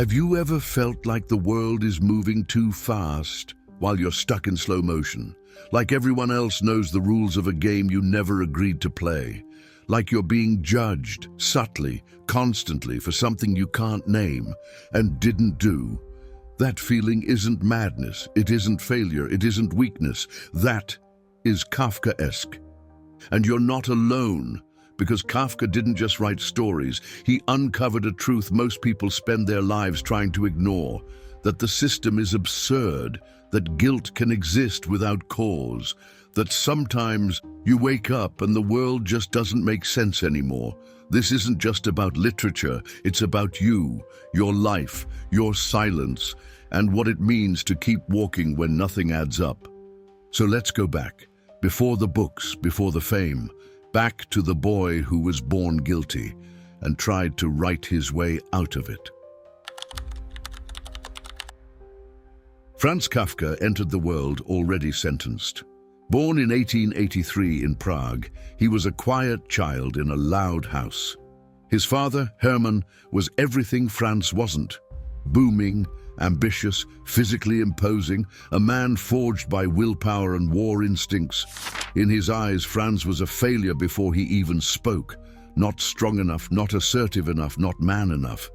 Have you ever felt like the world is moving too fast while you're stuck in slow motion? Like everyone else knows the rules of a game you never agreed to play? Like you're being judged, subtly, constantly, for something you can't name and didn't do? That feeling isn't madness, it isn't failure, it isn't weakness. That is Kafkaesque. And you're not alone. Because Kafka didn't just write stories, he uncovered a truth most people spend their lives trying to ignore, that the system is absurd, that guilt can exist without cause, that sometimes you wake up and the world just doesn't make sense anymore. This isn't just about literature, it's about you, your life, your silence, and what it means to keep walking when nothing adds up. So let's go back, before the books, before the fame, back to the boy who was born guilty and tried to write his way out of it. Franz Kafka entered the world already sentenced. Born in 1883 in Prague, he was a quiet child in a loud house. His father, Hermann, was everything Franz wasn't: booming, ambitious, physically imposing, a man forged by willpower and war instincts. In his eyes, Franz was a failure before he even spoke. Not strong enough, not assertive enough, not man enough.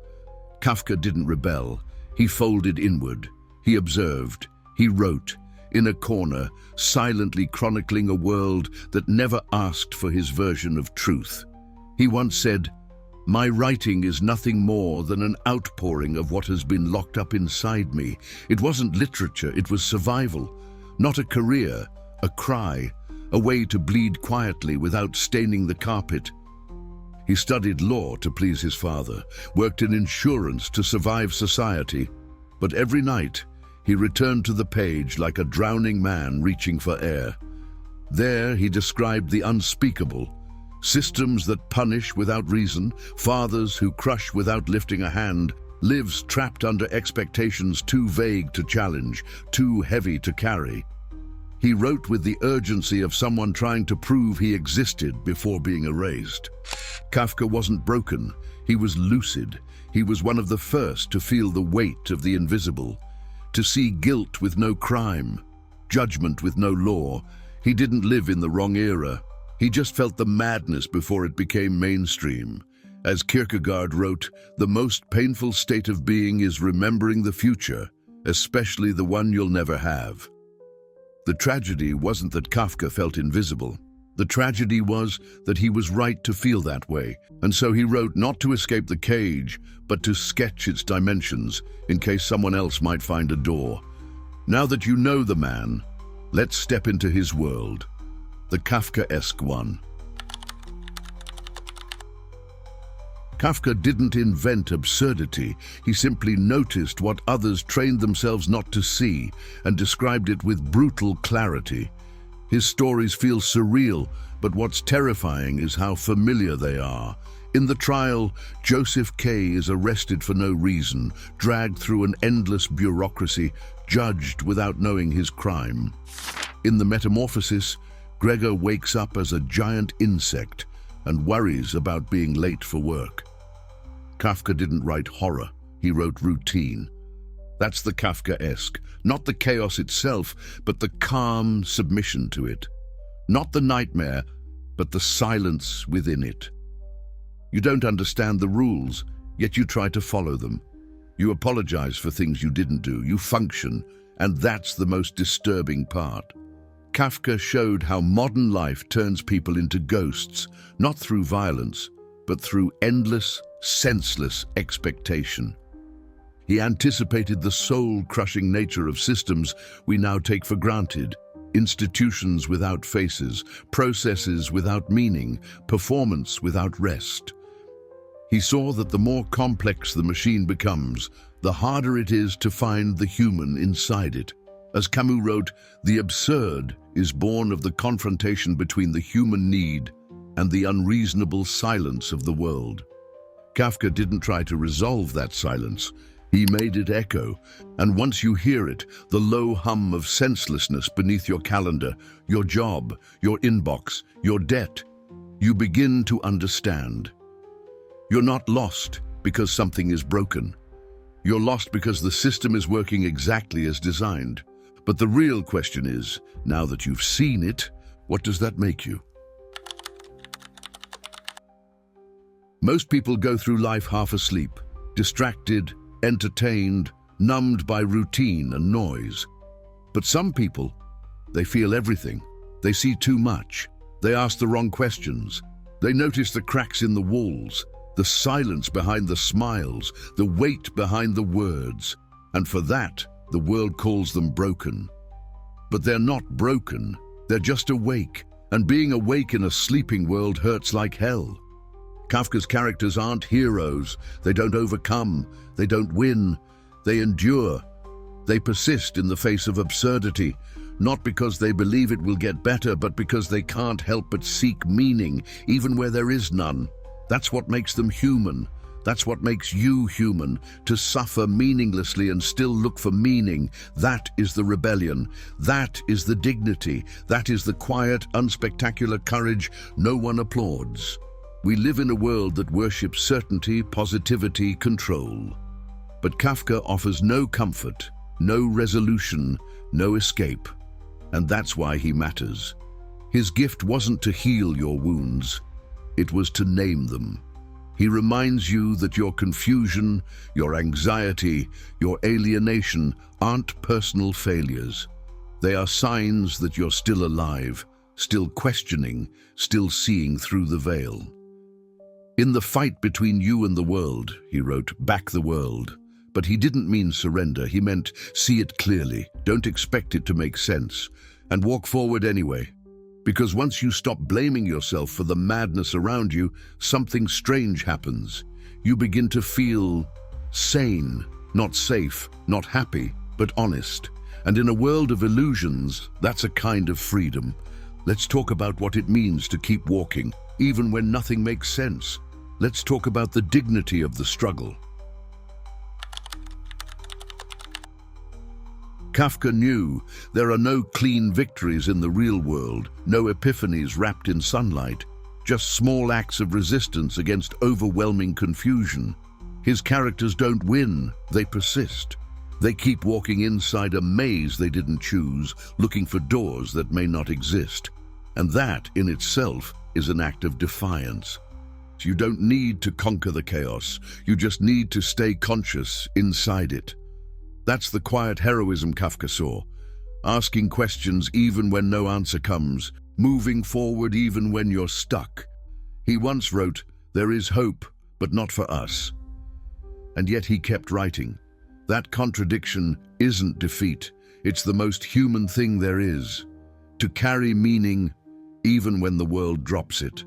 Kafka didn't rebel. He folded inward. He observed. He wrote. In a corner, silently chronicling a world that never asked for his version of truth. He once said, "My writing is nothing more than an outpouring of what has been locked up inside me." It wasn't literature, it was survival. Not a career, a cry, a way to bleed quietly without staining the carpet. He studied law to please his father, worked in insurance to survive society. But every night, he returned to the page like a drowning man reaching for air. There, he described the unspeakable. Systems that punish without reason, fathers who crush without lifting a hand, lives trapped under expectations too vague to challenge, too heavy to carry. He wrote with the urgency of someone trying to prove he existed before being erased. Kafka wasn't broken, he was lucid. He was one of the first to feel the weight of the invisible, to see guilt with no crime, judgment with no law. He didn't live in the wrong era. He just felt the madness before it became mainstream. As Kierkegaard wrote, the most painful state of being is remembering the future, especially the one you'll never have. The tragedy wasn't that Kafka felt invisible. The tragedy was that he was right to feel that way, and so he wrote not to escape the cage, but to sketch its dimensions, in case someone else might find a door. Now that you know the man, let's step into his world. The Kafkaesque one. Kafka didn't invent absurdity, he simply noticed what others trained themselves not to see and described it with brutal clarity. His stories feel surreal, but what's terrifying is how familiar they are. In the trial, Joseph K. is arrested for no reason, dragged through an endless bureaucracy, judged without knowing his crime. In the Metamorphosis, Gregor wakes up as a giant insect and worries about being late for work. Kafka didn't write horror, he wrote routine. That's the Kafkaesque, not the chaos itself, but the calm submission to it. Not the nightmare, but the silence within it. You don't understand the rules, yet you try to follow them. You apologize for things you didn't do, you function, and that's the most disturbing part. Kafka showed how modern life turns people into ghosts, not through violence, but through endless, senseless expectation. He anticipated the soul-crushing nature of systems we now take for granted, institutions without faces, processes without meaning, performance without rest. He saw that the more complex the machine becomes, the harder it is to find the human inside it. As Camus wrote, the absurd is born of the confrontation between the human need and the unreasonable silence of the world. Kafka didn't try to resolve that silence. He made it echo, and once you hear it, the low hum of senselessness beneath your calendar, your job, your inbox, your debt, you begin to understand. You're not lost because something is broken. You're lost because the system is working exactly as designed. But the real question is, now that you've seen it, what does that make you? Most people go through life half asleep, distracted, entertained, numbed by routine and noise. But some people, they feel everything. They see too much. They ask the wrong questions. They notice the cracks in the walls, the silence behind the smiles, the weight behind the words. And for that, the world calls them broken. But they're not broken. They're just awake. And being awake in a sleeping world hurts like hell. Kafka's characters aren't heroes. They don't overcome. They don't win. They endure. They persist in the face of absurdity, not because they believe it will get better, but because they can't help but seek meaning, even where there is none. That's what makes them human. That's what makes you human, to suffer meaninglessly and still look for meaning. That is the rebellion. That is the dignity. That is the quiet, unspectacular courage no one applauds. We live in a world that worships certainty, positivity, control. But Kafka offers no comfort, no resolution, no escape. And that's why he matters. His gift wasn't to heal your wounds. It was to name them. He reminds you that your confusion, your anxiety, your alienation aren't personal failures. They are signs that you're still alive, still questioning, still seeing through the veil. In the fight between you and the world, he wrote, back the world. But he didn't mean surrender. He meant see it clearly, don't expect it to make sense, and walk forward anyway. Because once you stop blaming yourself for the madness around you, something strange happens. You begin to feel sane, not safe, not happy, but honest. And in a world of illusions, that's a kind of freedom. Let's talk about what it means to keep walking, even when nothing makes sense. Let's talk about the dignity of the struggle. Kafka knew there are no clean victories in the real world, no epiphanies wrapped in sunlight, just small acts of resistance against overwhelming confusion. His characters don't win, they persist. They keep walking inside a maze they didn't choose, looking for doors that may not exist. And that, in itself, is an act of defiance. You don't need to conquer the chaos, you just need to stay conscious inside it. That's the quiet heroism Kafka saw, asking questions even when no answer comes, moving forward even when you're stuck. He once wrote, "There is hope, but not for us." And yet he kept writing. That contradiction isn't defeat, it's the most human thing there is, to carry meaning even when the world drops it.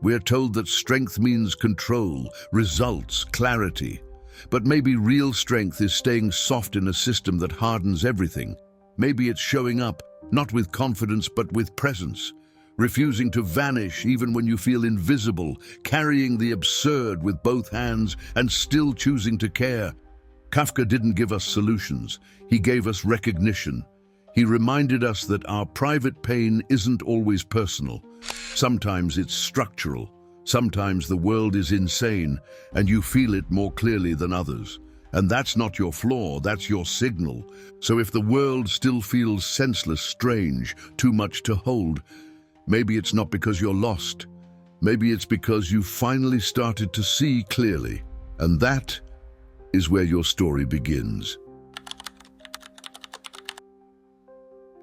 We're told that strength means control, results, clarity. But maybe real strength is staying soft in a system that hardens everything. Maybe it's showing up, not with confidence but with presence, refusing to vanish even when you feel invisible, carrying the absurd with both hands and still choosing to care. Kafka didn't give us solutions, he gave us recognition. He reminded us that our private pain isn't always personal. Sometimes it's structural. Sometimes the world is insane, and you feel it more clearly than others. And that's not your flaw, that's your signal. So if the world still feels senseless, strange, too much to hold, maybe it's not because you're lost. Maybe it's because you've finally started to see clearly. And that is where your story begins.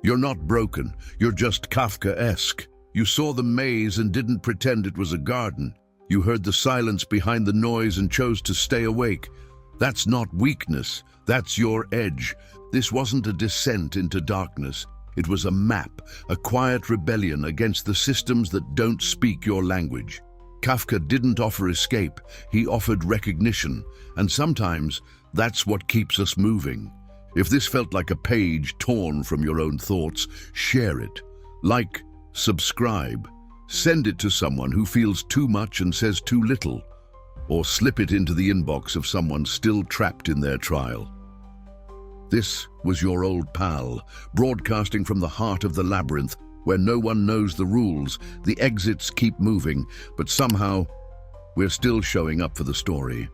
You're not broken, you're just Kafkaesque. You saw the maze and didn't pretend it was a garden. You heard the silence behind the noise and chose to stay awake. That's not weakness, that's your edge. This wasn't a descent into darkness. It was a map, a quiet rebellion against the systems that don't speak your language. Kafka didn't offer escape, he offered recognition. And sometimes, that's what keeps us moving. If this felt like a page torn from your own thoughts, share it. Like, subscribe, send it to someone who feels too much and says too little, or slip it into the inbox of someone still trapped in their trial. This was your old pal, broadcasting from the heart of the labyrinth, where no one knows the rules, the exits keep moving, but somehow we're still showing up for the story.